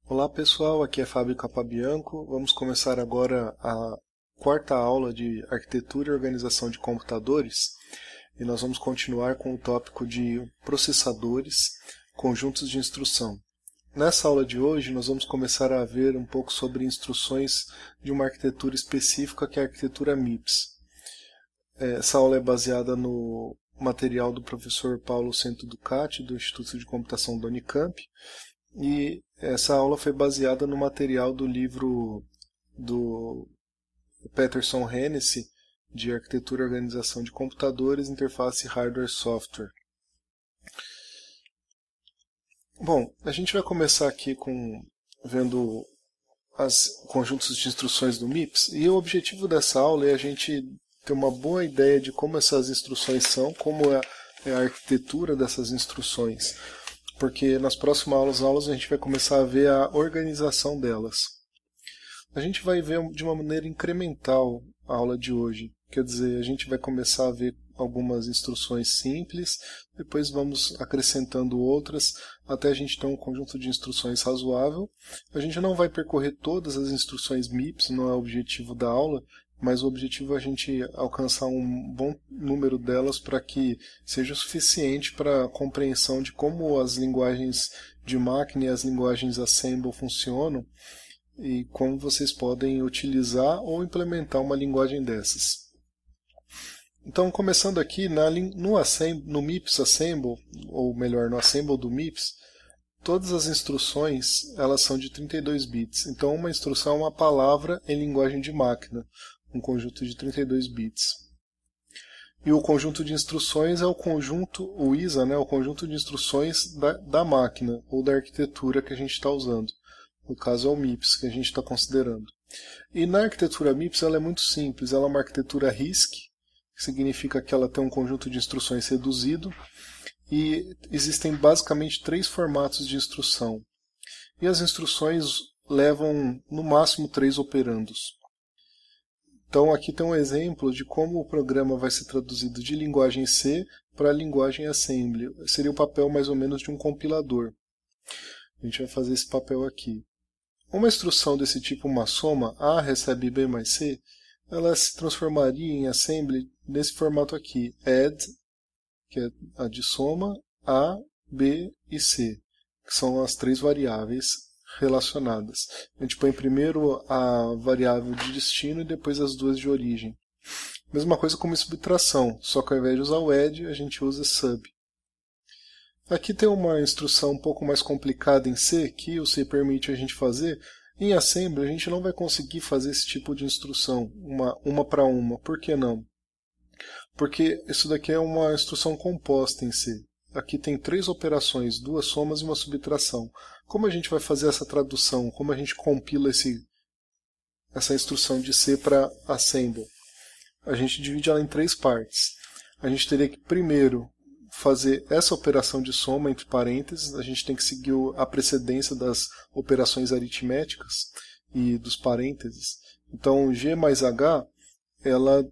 Olá pessoal, aqui é Fábio Capabianco. Vamos começar agora a quarta aula de Arquitetura e Organização de Computadores e nós vamos continuar com o tópico de processadores, conjuntos de instrução. Nessa aula de hoje nós vamos começar a ver um pouco sobre instruções de uma arquitetura específica que é a arquitetura MIPS. Essa aula é baseada no material do professor Paulo Cento Ducati, do Instituto de Computação da Unicamp, e essa aula foi baseada no material do livro do Peterson Hennessy, de Arquitetura e Organização de Computadores, Interface Hardware Software. Bom, a gente vai começar aqui vendo os conjuntos de instruções do MIPS, e o objetivo dessa aula é a gente ter uma boa ideia de como essas instruções são, como é a arquitetura dessas instruções, porque nas próximas aulas a gente vai começar a ver a organização delas. A gente vai ver de uma maneira incremental a aula de hoje, quer dizer, a gente vai começar a ver algumas instruções simples, depois vamos acrescentando outras, até a gente ter um conjunto de instruções razoável. A gente não vai percorrer todas as instruções MIPS, não é o objetivo da aula, mas o objetivo é a gente alcançar um bom número delas para que seja suficiente para a compreensão de como as linguagens de máquina e as linguagens Assembly funcionam e como vocês podem utilizar ou implementar uma linguagem dessas. Então, começando aqui, no MIPS Assemble, ou melhor, no Assemble do MIPS, todas as instruções elas são de 32 bits. Então, uma instrução é uma palavra em linguagem de máquina, um conjunto de 32 bits. E o conjunto de instruções é o ISA, né, o conjunto de instruções da máquina, ou da arquitetura que a gente está usando. No caso é o MIPS, que a gente está considerando. E na arquitetura MIPS ela é muito simples, ela é uma arquitetura RISC, que significa que ela tem um conjunto de instruções reduzido, e existem basicamente 3 formatos de instrução. E as instruções levam no máximo 3 operandos. Então aqui tem um exemplo de como o programa vai ser traduzido de linguagem C para a linguagem Assembly. Seria o papel mais ou menos de um compilador. A gente vai fazer esse papel aqui. Uma instrução desse tipo, uma soma, A recebe B mais C, ela se transformaria em Assembly nesse formato aqui, add, que é a de soma, A, B e C, que são as 3 variáveis relacionadas. A gente põe primeiro a variável de destino e depois as 2 de origem. Mesma coisa como subtração, só que ao invés de usar o add, a gente usa sub. Aqui tem uma instrução um pouco mais complicada em C, que o C permite a gente fazer. Em Assembly a gente não vai conseguir fazer esse tipo de instrução, uma para uma. Por que não? Porque isso daqui é uma instrução composta em C. Aqui tem 3 operações, 2 somas e uma subtração. Como a gente vai fazer essa tradução? Como a gente compila essa instrução de C para Assembly? A gente divide ela em 3 partes. A gente teria que primeiro fazer essa operação de soma entre parênteses, a gente tem que seguir a precedência das operações aritméticas e dos parênteses. Então, G mais H, ela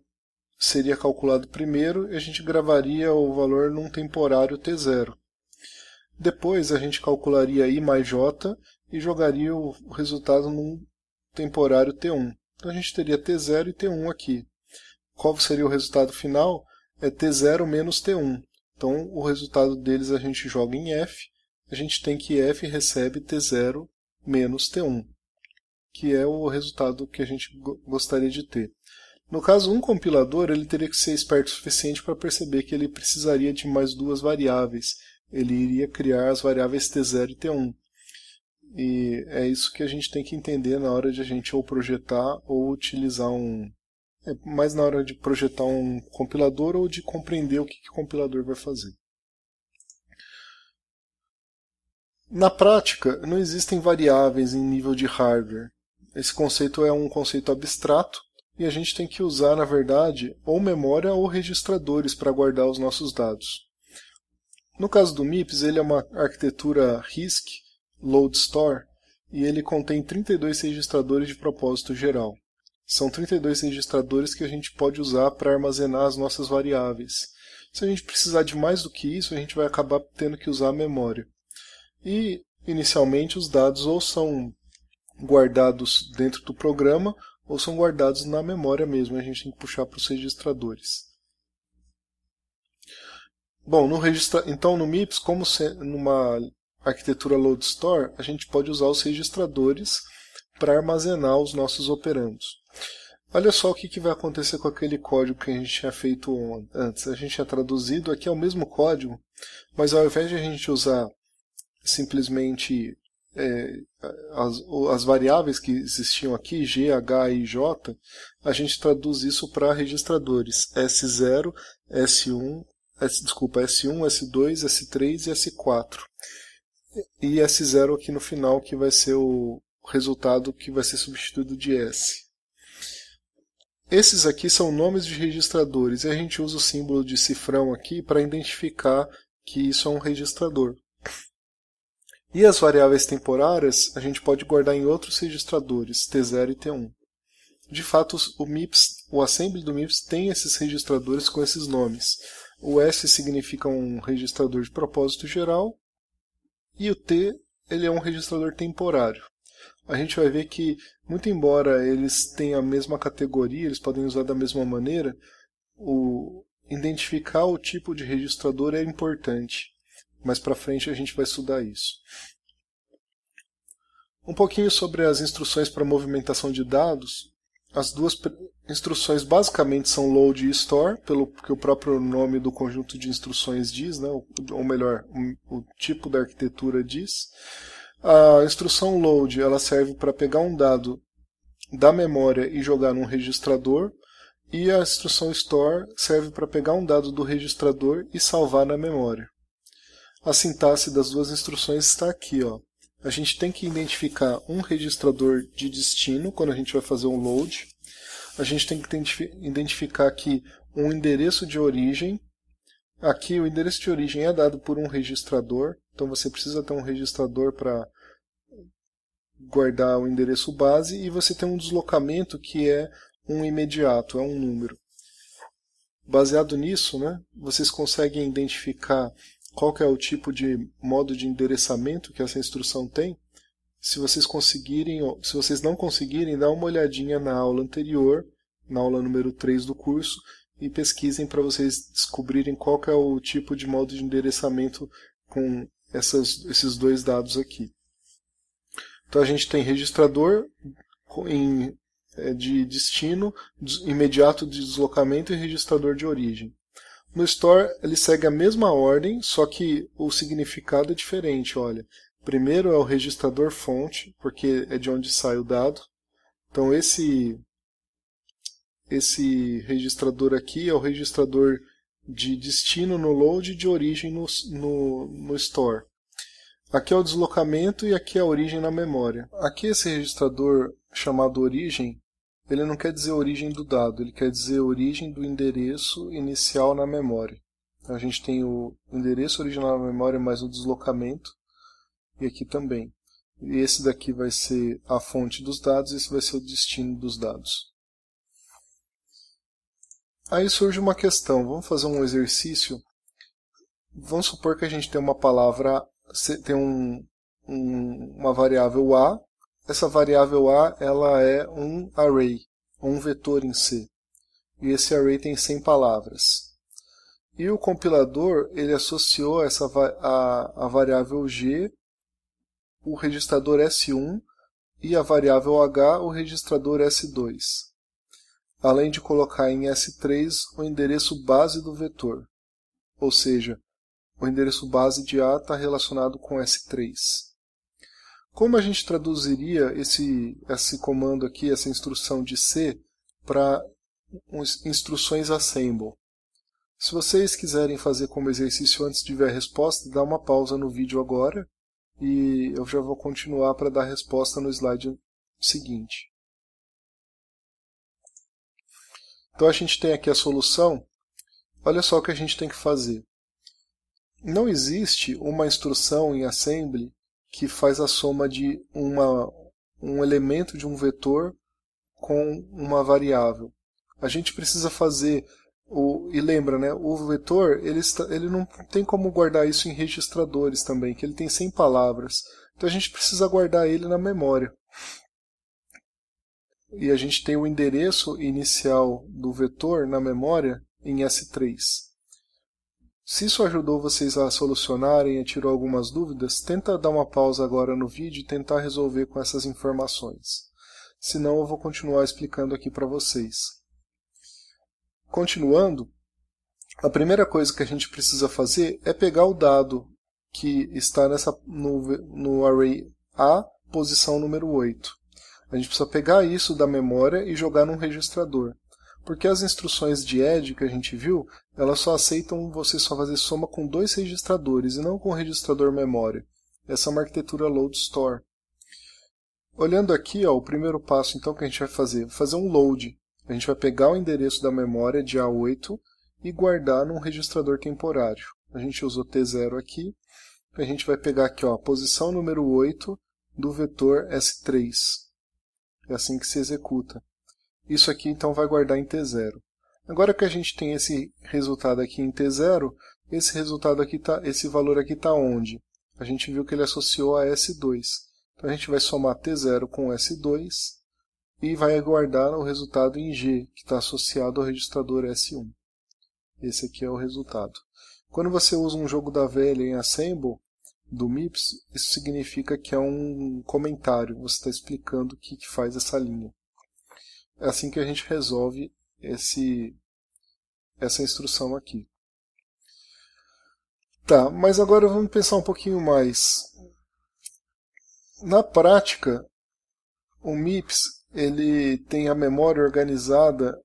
seria calculado primeiro e a gente gravaria o valor num temporário T0. Depois a gente calcularia I mais J e jogaria o resultado num temporário T1. Então a gente teria T0 e T1 aqui. Qual seria o resultado final? É T0 menos T1. Então o resultado deles a gente joga em F, a gente tem que F recebe T0 menos T1, que é o resultado que a gente gostaria de ter. No caso, um compilador ele teria que ser esperto o suficiente para perceber que ele precisaria de mais 2 variáveis. Ele iria criar as variáveis T0 e T1. E é isso que a gente tem que entender na hora de a gente ou projetar ou utilizar mais na hora de projetar um compilador ou de compreender o que o compilador vai fazer. Na prática, não existem variáveis em nível de hardware. Esse conceito é um conceito abstrato e a gente tem que usar, na verdade, ou memória ou registradores para guardar os nossos dados. No caso do MIPS, ele é uma arquitetura RISC, Load Store, e ele contém 32 registradores de propósito geral. São 32 registradores que a gente pode usar para armazenar as nossas variáveis. Se a gente precisar de mais do que isso, a gente vai acabar tendo que usar a memória. E inicialmente os dados ou são guardados dentro do programa ou são guardados na memória mesmo, a gente tem que puxar para os registradores. Bom, então no MIPS, como numa arquitetura load store, a gente pode usar os registradores para armazenar os nossos operandos. Olha só o que vai acontecer com aquele código que a gente tinha feito antes. A gente tinha traduzido, aqui é o mesmo código, mas ao invés de a gente usar simplesmente as variáveis que existiam aqui, G, H e J, a gente traduz isso para registradores S0, S1, S1, S2, S3 e S4. E S0 aqui no final, que vai ser o resultado que vai ser substituído de S. Esses aqui são nomes de registradores, e a gente usa o símbolo de cifrão aqui para identificar que isso é um registrador. E as variáveis temporárias a gente pode guardar em outros registradores, T0 e T1. De fato, o assembly do MIPS tem esses registradores com esses nomes. O S significa um registrador de propósito geral, e o T ele é um registrador temporário. A gente vai ver que, muito embora eles tenham a mesma categoria, eles podem usar da mesma maneira, identificar o tipo de registrador é importante. Mais para frente a gente vai estudar isso. Um pouquinho sobre as instruções para movimentação de dados. As duas instruções basicamente são load e store, pelo que o próprio nome do conjunto de instruções diz, né? Ou melhor, o tipo da arquitetura diz. A instrução load ela serve para pegar um dado da memória e jogar num registrador, e a instrução store serve para pegar um dado do registrador e salvar na memória. A sintaxe das duas instruções está aqui, ó. A gente tem que identificar um registrador de destino quando a gente vai fazer um load. A gente tem que identificar aqui um endereço de origem. Aqui o endereço de origem é dado por um registrador, então você precisa ter um registrador para guardar o endereço base, e você tem um deslocamento que é um imediato, é um número. Baseado nisso, né, vocês conseguem identificar qual que é o tipo de modo de endereçamento que essa instrução tem. Se vocês conseguirem, ou se vocês não conseguirem, dá uma olhadinha na aula anterior, na aula número 3 do curso, e pesquisem para vocês descobrirem qual que é o tipo de modo de endereçamento com esses dois dados aqui. Então a gente tem registrador de destino, imediato de deslocamento e registrador de origem. No store ele segue a mesma ordem, só que o significado é diferente. Olha, primeiro é o registrador fonte, porque é de onde sai o dado. Então esse registrador aqui é o registrador de destino no load e de origem no store. Aqui é o deslocamento e aqui é a origem na memória. Aqui esse registrador chamado origem, ele não quer dizer origem do dado, ele quer dizer origem do endereço inicial na memória. Então, a gente tem o endereço original na memória mais o deslocamento, e aqui também. E esse daqui vai ser a fonte dos dados, e esse vai ser o destino dos dados. Aí surge uma questão, vamos fazer um exercício. Vamos supor que a gente tem uma palavra, tem uma variável A. Essa variável A ela é um array, um vetor em C. E esse array tem 100 palavras. E o compilador ele associou a variável G, o registrador S1, e a variável H, o registrador S2. Além de colocar em S3 o endereço base do vetor. Ou seja, o endereço base de A está relacionado com S3. Como a gente traduziria esse comando aqui, essa instrução de C, para instruções assemble? Se vocês quiserem fazer como exercício antes de ver a resposta, dá uma pausa no vídeo agora e eu já vou continuar para dar a resposta no slide seguinte. Então a gente tem aqui a solução. Olha só o que a gente tem que fazer. Não existe uma instrução em assembly que faz a soma de um elemento de um vetor com uma variável. A gente precisa fazer, e lembra, né, o vetor ele não tem como guardar isso em registradores também, que ele tem 100 palavras. Então a gente precisa guardar ele na memória. E a gente tem o endereço inicial do vetor na memória em S3. Se isso ajudou vocês a solucionarem e tirou algumas dúvidas, tenta dar uma pausa agora no vídeo e tentar resolver com essas informações. Senão eu vou continuar explicando aqui para vocês. Continuando, a primeira coisa que a gente precisa fazer é pegar o dado que está no array A, posição número 8. A gente precisa pegar isso da memória e jogar num registrador. Porque as instruções de add que a gente viu, elas só aceitam você só fazer soma com 2 registradores e não com o registrador memória. Essa é uma arquitetura load store. Olhando aqui, o primeiro passo então que a gente vai fazer um load. A gente vai pegar o endereço da memória de A8 e guardar num registrador temporário. A gente usou T0 aqui. A gente vai pegar aqui a posição número 8 do vetor S3. É assim que se executa. Isso aqui então vai guardar em T0. Agora que a gente tem esse resultado aqui em T0, esse valor aqui está onde? A gente viu que ele associou a S2. Então a gente vai somar T0 com S2 e vai guardar o resultado em G, que está associado ao registrador S1. Esse aqui é o resultado. Quando você usa um jogo da velha em Assemble, do MIPS, isso significa que é um comentário, você está explicando o que faz essa linha. É assim que a gente resolve essa instrução aqui. Tá, mas agora vamos pensar um pouquinho mais. Na prática, o MIPS ele tem a memória organizada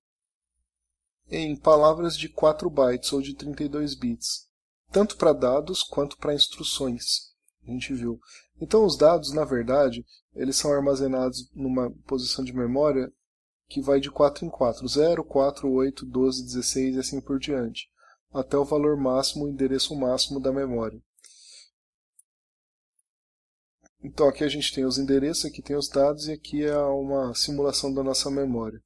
em palavras de 4 bytes ou de 32 bits. Tanto para dados quanto para instruções, a gente viu. Então os dados, na verdade, eles são armazenados numa posição de memória que vai de 4 em 4, 0, 4, 8, 12, 16 e assim por diante, até o valor máximo, o endereço máximo da memória. Então aqui a gente tem os endereços, aqui tem os dados e aqui é uma simulação da nossa memória.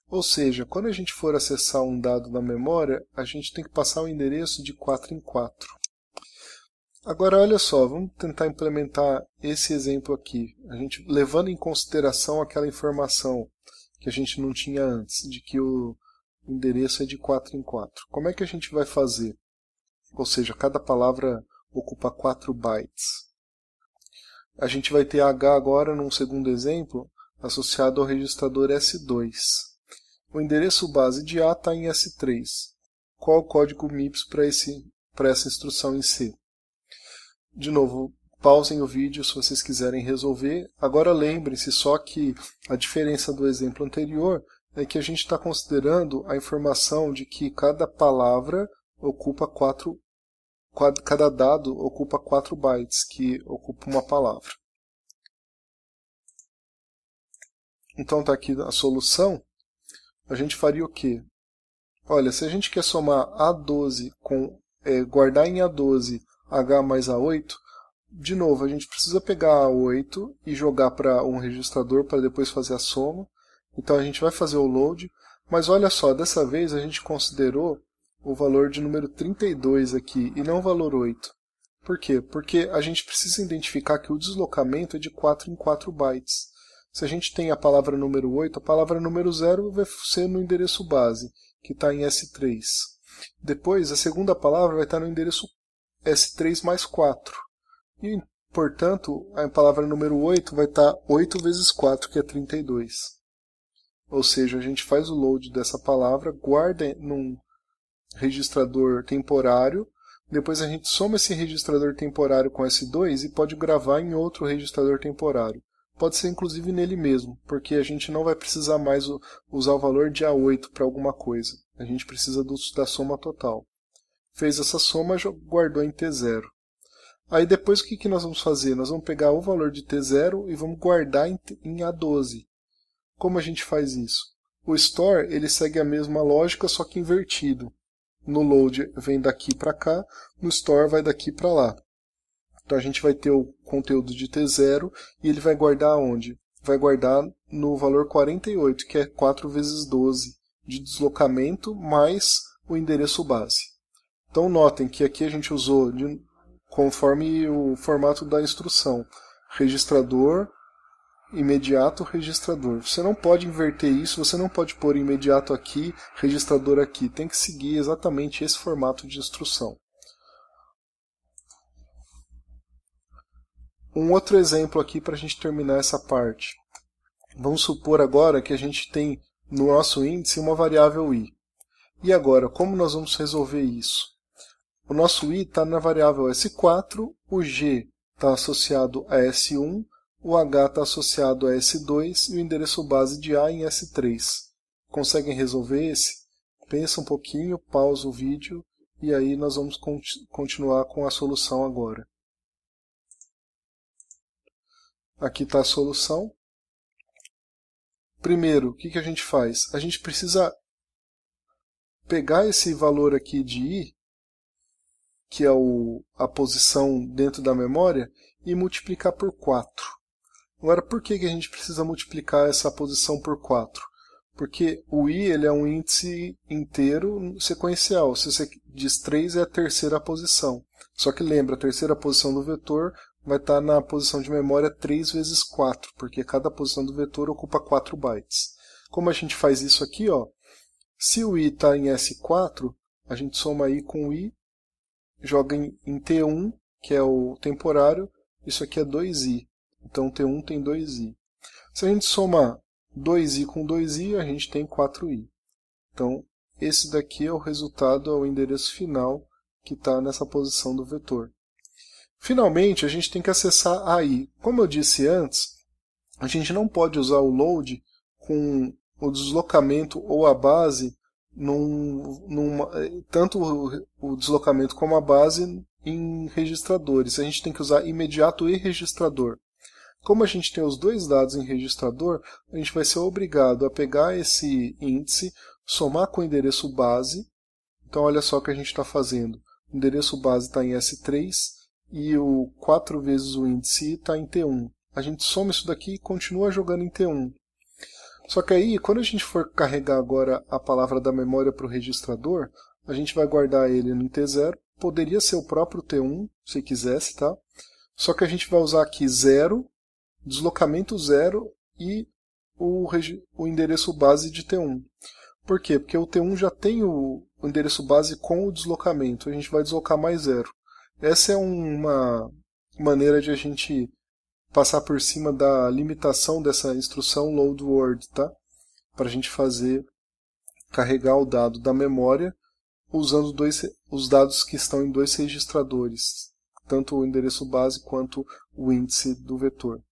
Ou seja, quando a gente for acessar um dado na memória, a gente tem que passar o endereço de 4 em 4. Agora olha só, vamos tentar implementar esse exemplo aqui, a gente levando em consideração aquela informação que a gente não tinha antes, de que o endereço é de 4 em 4. Como é que a gente vai fazer? Ou seja, cada palavra ocupa 4 bytes. A gente vai ter H agora, num segundo exemplo, associado ao registrador S2. O endereço base de A está em S3. Qual o código MIPS para essa instrução em C? De novo, pausem o vídeo se vocês quiserem resolver. Agora lembrem-se só que a diferença do exemplo anterior é que a gente está considerando a informação de que cada palavra ocupa cada dado ocupa 4 bytes, que ocupa uma palavra. Então está aqui a solução. A gente faria o quê? Olha, se a gente quer somar A12 guardar em A12 H mais A8, de novo, a gente precisa pegar A8 e jogar para um registrador para depois fazer a soma. Então a gente vai fazer o load, mas olha só, dessa vez a gente considerou o valor de número 32 aqui e não o valor 8. Por quê? Porque a gente precisa identificar que o deslocamento é de 4 em 4 bytes. Se a gente tem a palavra número 8, a palavra número 0 vai ser no endereço base, que está em S3. Depois, a segunda palavra vai estar no endereço S3 mais 4. E, portanto, a palavra número 8 vai estar 8 vezes 4, que é 32. Ou seja, a gente faz o load dessa palavra, guarda num registrador temporário, depois a gente soma esse registrador temporário com S2 e pode gravar em outro registrador temporário. Pode ser inclusive nele mesmo, porque a gente não vai precisar mais usar o valor de A8 para alguma coisa. A gente precisa da soma total. Fez essa soma, guardou em T0. Aí depois o que nós vamos fazer? Nós vamos pegar o valor de T0 e vamos guardar em A12. Como a gente faz isso? O store ele segue a mesma lógica, só que invertido. No load vem daqui para cá, no store vai daqui para lá. Então a gente vai ter o conteúdo de T0 e ele vai guardar onde? Vai guardar no valor 48, que é 4 vezes 12 de deslocamento mais o endereço base. Então notem que aqui a gente usou conforme o formato da instrução. registrador, imediato, registrador. Você não pode inverter isso, você não pode pôr imediato aqui, registrador aqui. Tem que seguir exatamente esse formato de instrução. Um outro exemplo aqui para a gente terminar essa parte. Vamos supor agora que a gente tem no nosso índice uma variável i. E agora, como nós vamos resolver isso? O nosso i está na variável S4, o g está associado a S1, o h está associado a S2 e o endereço base de A em S3. Conseguem resolver esse? Pensa um pouquinho, pausa o vídeo e aí nós vamos continuar com a solução agora. Aqui está a solução. Primeiro, o que a gente faz? A gente precisa pegar esse valor aqui de i, que é a posição dentro da memória, e multiplicar por 4. Agora, por que a gente precisa multiplicar essa posição por 4? Porque o i ele é um índice inteiro sequencial. Se você diz 3, é a terceira posição. Só que lembra, a terceira posição do vetor vai estar na posição de memória 3 vezes 4, porque cada posição do vetor ocupa 4 bytes. Como a gente faz isso aqui, ó, se o i está em S4, a gente soma i com i, joga em T1, que é o temporário, isso aqui é 2i. Então T1 tem 2i. Se a gente somar 2i com 2i, a gente tem 4i. Então, esse daqui é o resultado, é o endereço final que está nessa posição do vetor. Finalmente, a gente tem que acessar a i. Como eu disse antes, a gente não pode usar o load com o deslocamento ou a base, tanto o deslocamento como a base em registradores. A gente tem que usar imediato e registrador. Como a gente tem os dois dados em registrador, a gente vai ser obrigado a pegar esse índice, somar com o endereço base. Então olha só o que a gente está fazendo. O endereço base está em S3 e o 4 vezes o índice está em T1. A gente soma isso daqui e continua jogando em T1. Só que aí, quando a gente for carregar agora a palavra da memória para o registrador, a gente vai guardar ele no T0. Poderia ser o próprio T1, se quisesse, tá? Só que a gente vai usar aqui 0, deslocamento 0 e o endereço base de T1. Por quê? Porque o T1 já tem o endereço base com o deslocamento. A gente vai deslocar mais 0. Essa é uma maneira de a gente passar por cima da limitação dessa instrução load word, tá? Para a gente carregar o dado da memória usando os dados que estão em dois registradores, tanto o endereço base quanto o índice do vetor.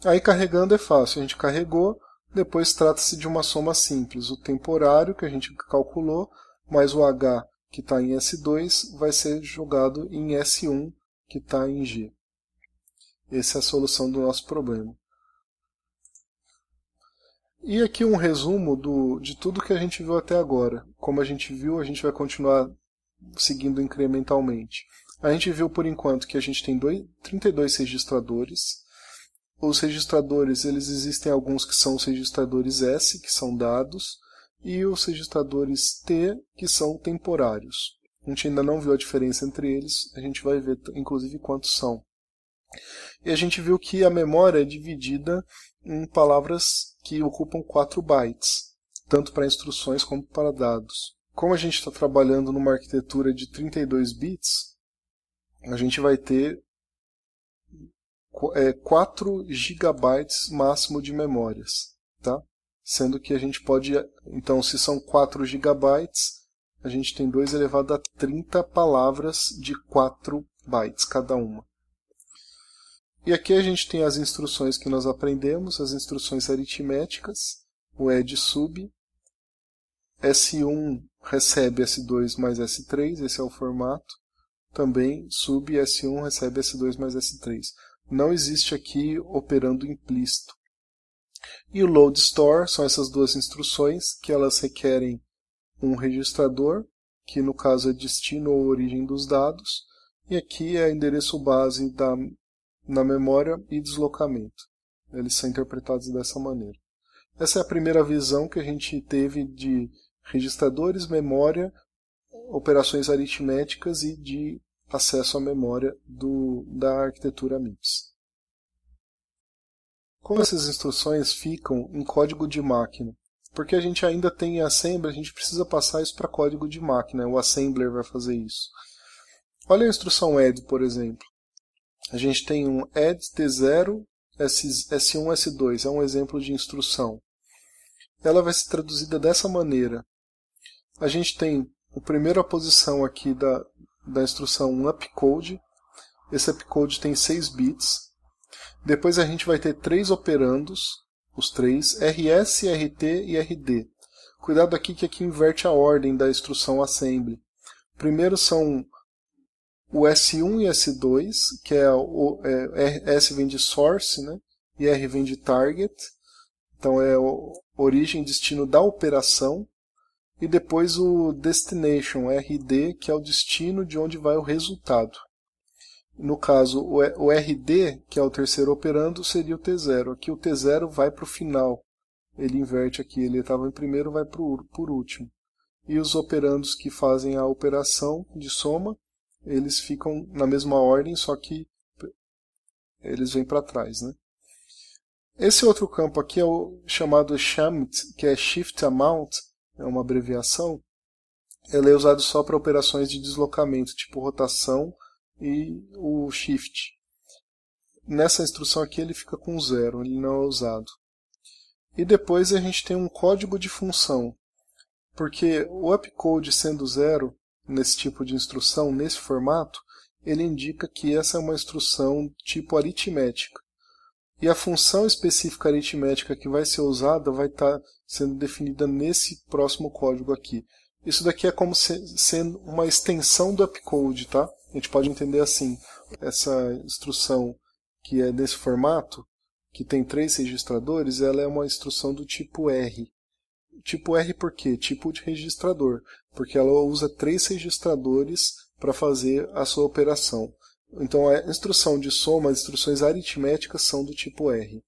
Aí carregando é fácil, a gente carregou, depois trata-se de uma soma simples. O temporário que a gente calculou, mais o h que está em S2, vai ser jogado em S1 que está em G. Essa é a solução do nosso problema. E aqui um resumo de tudo que a gente viu até agora. Como a gente viu, a gente vai continuar seguindo incrementalmente. A gente viu por enquanto que a gente tem 32 registradores. Os registradores, eles existem alguns que são os registradores S, que são dados, e os registradores T, que são temporários. A gente ainda não viu a diferença entre eles, a gente vai ver inclusive quantos são. E a gente viu que a memória é dividida em palavras que ocupam 4 bytes, tanto para instruções como para dados. Como a gente está trabalhando numa arquitetura de 32 bits, a gente vai ter 4 gigabytes máximo de memórias, tá? Sendo que a gente pode, então se são 4 gigabytes, a gente tem 2 elevado a 30 palavras de 4 bytes cada uma. E aqui a gente tem as instruções que nós aprendemos, as instruções aritméticas, o add sub, S1 recebe S2 mais S3, esse é o formato, também sub S1 recebe S2 mais S3. Não existe aqui operando implícito. E o load store são essas duas instruções que elas requerem um registrador, que no caso é destino ou origem dos dados, e aqui é endereço base na memória e deslocamento. Eles são interpretados dessa maneira. Essa é a primeira visão que a gente teve de registradores, memória, operações aritméticas e de acesso à memória da arquitetura MIPS. como essas instruções ficam em código de máquina? Porque a gente ainda tem em assembly, a gente precisa passar isso para código de máquina, o assembler vai fazer isso. Olha a instrução add, por exemplo. A gente tem um add T0, S1, S2, é um exemplo de instrução. Ela vai ser traduzida dessa maneira. A gente tem a primeira posição aqui da instrução upcode. Esse upcode tem 6 bits. Depois a gente vai ter 3 operandos, os 3, RS, RT e RD. Cuidado aqui que aqui inverte a ordem da instrução assembly. Primeiro são o S1 e S2, que S vem de source, né? E R vem de target. Então é origem e destino da operação. E depois o destination, RD, que é o destino de onde vai o resultado. No caso, o RD, que é o terceiro operando, seria o T0. Aqui o T0 vai para o final. Ele inverte aqui, ele estava em primeiro, vai por último. E os operandos que fazem a operação de soma, eles ficam na mesma ordem, só que eles vêm para trás, né? Esse outro campo aqui é o chamado SHAMT, que é Shift Amount, é uma abreviação. Ele é usado só para operações de deslocamento, tipo rotação e o Shift. Nessa instrução aqui ele fica com 0, ele não é usado. E depois a gente tem um código de função, porque o upcode sendo 0, nesse tipo de instrução, nesse formato, ele indica que essa é uma instrução tipo aritmética. E a função específica aritmética que vai ser usada vai estar sendo definida nesse próximo código aqui. Isso daqui é como sendo uma extensão do upcode, tá? A gente pode entender assim, essa instrução que é nesse formato, que tem 3 registradores, ela é uma instrução do tipo R. Tipo R por quê? Tipo de registrador, porque ela usa 3 registradores para fazer a sua operação. Então a instrução de soma, as instruções aritméticas são do tipo R.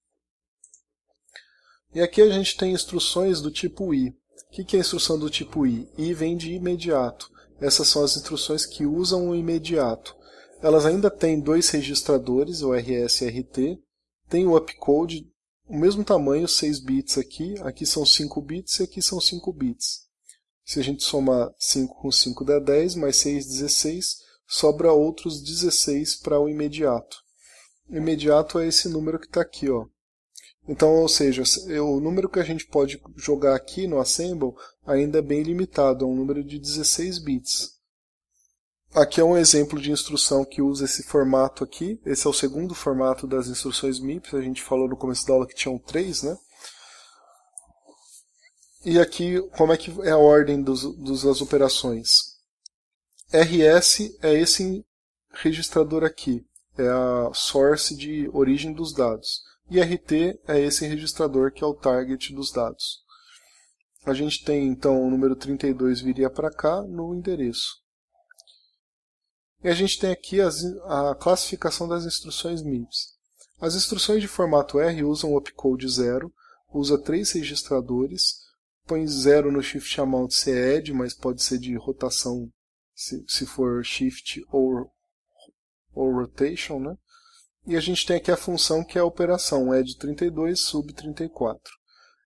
E aqui a gente tem instruções do tipo I. O que é a instrução do tipo I? I vem de imediato. Essas são as instruções que usam o imediato. Elas ainda têm 2 registradores, o RS e RT. Tem o upcode, o mesmo tamanho, 6 bits aqui. Aqui são 5 bits e aqui são 5 bits. Se a gente somar 5 com 5 dá 10, mais 6, 16. Sobra outros 16 para o imediato. O imediato é esse número que está aqui, ó. Então, ou seja, o número que a gente pode jogar aqui no Assemble ainda é bem limitado, é um número de 16 bits. Aqui é um exemplo de instrução que usa esse formato aqui. Esse é o segundo formato das instruções MIPS. A gente falou no começo da aula que tinham 3, né? E aqui, como é que é a ordem das operações? RS é esse registrador aqui, é a source de origem dos dados. E RT é esse registrador que é o target dos dados. A gente tem então o número 32 viria para cá no endereço. E a gente tem aqui a classificação das instruções MIPS. As instruções de formato R usam o opcode 0, usa 3 registradores, põe 0 no shift amount se é add, mas pode ser de rotação se for shift ou rotation, né? E a gente tem aqui a função que é a operação add 32 sub 34.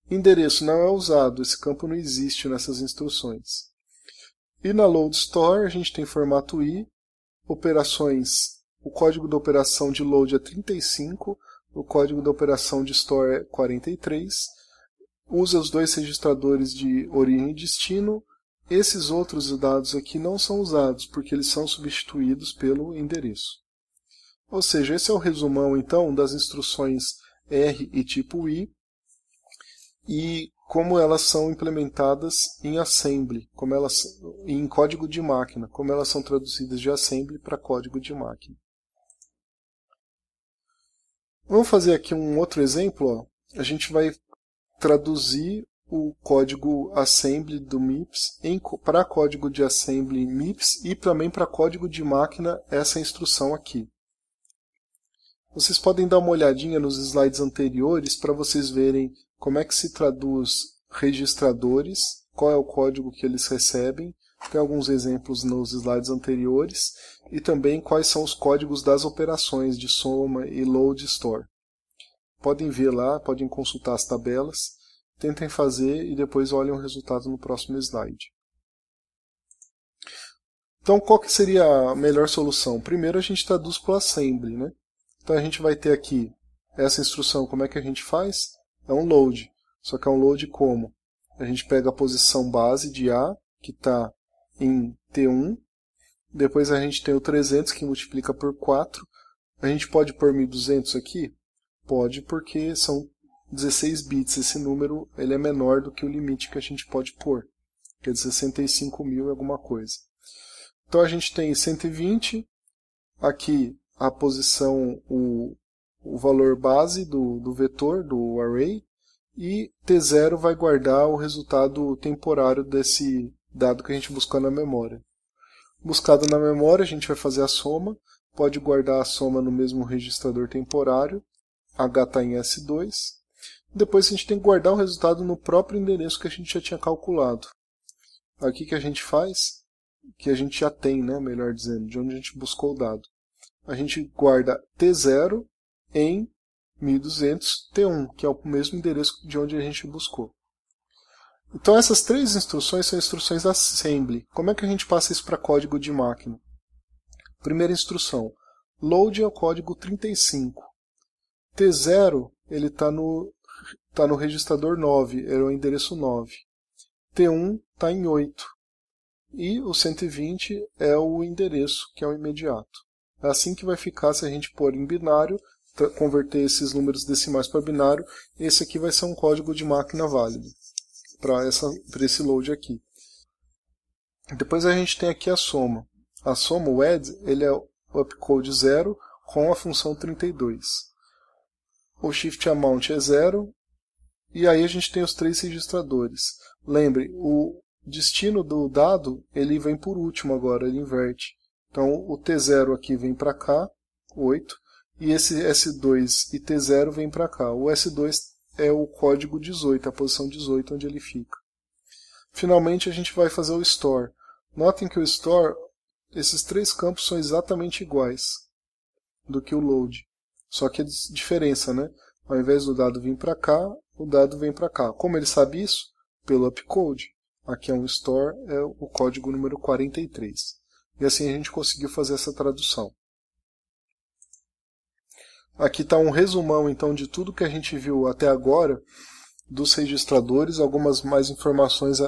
Endereço não é usado, esse campo não existe nessas instruções. E na load store a gente tem formato I, operações, o código da operação de load é 35, o código da operação de store é 43, usa os 2 registradores de origem e destino. Esses outros dados aqui não são usados, porque eles são substituídos pelo endereço. Ou seja, esse é o resumão, então, das instruções R e tipo I, e como elas são implementadas em assembly, em código de máquina, como elas são traduzidas de assembly para código de máquina. Vamos fazer aqui um outro exemplo. Ó. A gente vai traduzir o código assembly do MIPS para código de assembly MIPS e também para código de máquina essa instrução aqui. Vocês podem dar uma olhadinha nos slides anteriores para vocês verem como é que se traduz registradores, qual é o código que eles recebem. Tem alguns exemplos nos slides anteriores e também quais são os códigos das operações de soma e load store. podem ver lá, podem consultar as tabelas, tentem fazer e depois olhem o resultado no próximo slide. Então, qual que seria a melhor solução? Primeiro a gente traduz para o assembly, né? Então a gente vai ter aqui essa instrução, como é que a gente faz? É um load, só que é um load como? A gente pega a posição base de A, que está em T1, depois a gente tem o 300 que multiplica por 4, a gente pode pôr 1200 aqui? Pode, porque são 16 bits, esse número ele é menor do que o limite que a gente pode pôr, que é de 65.000 e alguma coisa. Então a gente tem 120, aqui a posição, o valor base do vetor, do array, e T0 vai guardar o resultado temporário desse dado que a gente buscou na memória. Buscado na memória, a gente vai fazer a soma, pode guardar a soma no mesmo registrador temporário, H está em S2. Depois a gente tem que guardar o resultado no próprio endereço que a gente já tinha calculado. Aqui que a gente faz, que a gente já tem, né, melhor dizendo, de onde a gente buscou o dado. A gente guarda T0 em 1200 T1, que é o mesmo endereço de onde a gente buscou. Então essas três instruções são instruções assembly. Como é que a gente passa isso para código de máquina? Primeira instrução, load é o código 35. T0 ele está no registrador 9, é o endereço 9. T1 está em 8. E o 120 é o endereço, que é o imediato. É assim que vai ficar se a gente pôr em binário, converter esses números decimais para binário. Esse aqui vai ser um código de máquina válido para esse load aqui. Depois a gente tem aqui a soma. A soma, o add, ele é o upcode 0 com a função 32. O shift amount é 0. E aí a gente tem os três registradores. Lembre, o destino do dado ele vem por último agora, ele inverte. Então o T0 aqui vem para cá, 8, e esse S2 e T0 vem para cá. O S2 é o código 18, a posição 18 onde ele fica. Finalmente a gente vai fazer o store. Notem que o store, esses três campos são exatamente iguais do que o load. Só que a diferença, né? Ao invés do dado vir para cá, o dado vem para cá. Como ele sabe isso? Pelo upcode. Aqui é um store, é o código número 43. E assim a gente conseguiu fazer essa tradução. Aqui está um resumão então de tudo que a gente viu até agora dos registradores, algumas mais informações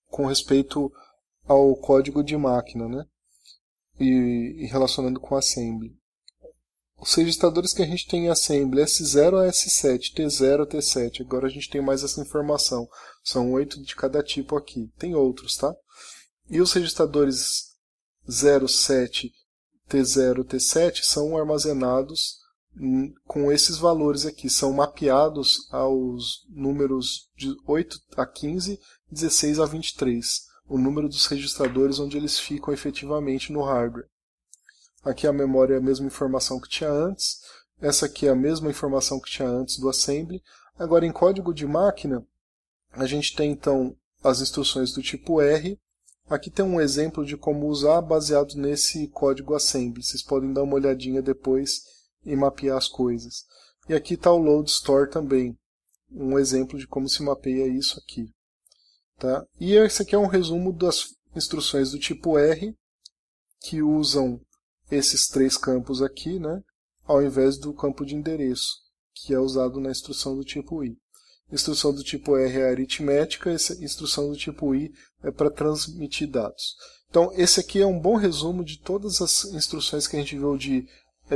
com respeito ao código de máquina, né? E relacionando com assembly. Os registradores que a gente tem em assembly, S0 a S7, T0 a T7. Agora a gente tem mais essa informação. São 8 de cada tipo aqui. Tem outros, tá? E os registradores 0, 7, T0, T7 são armazenados com esses valores aqui. São mapeados aos números de 8 a 15, 16 a 23. O número dos registradores onde eles ficam efetivamente no hardware. Aqui a memória é a mesma informação que tinha antes. Essa aqui é a mesma informação que tinha antes do assembly. Agora em código de máquina, a gente tem então as instruções do tipo R. Aqui tem um exemplo de como usar baseado nesse código assembly. Vocês podem dar uma olhadinha depois e mapear as coisas. E aqui está o load store também. Um exemplo de como se mapeia isso aqui. Tá? E esse aqui é um resumo das instruções do tipo R, que usam esses três campos aqui, né, ao invés do campo de endereço, que é usado na instrução do tipo I. A instrução do tipo R é aritmética, essa instrução do tipo I é para transmitir dados. Então, esse aqui é um bom resumo de todas as instruções que a gente viu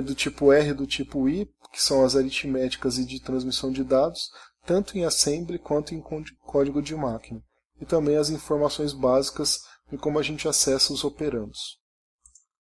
do tipo R e do tipo I, que são as aritméticas e de transmissão de dados, tanto em assembly quanto em código de máquina. E também as informações básicas de como a gente acessa os operandos.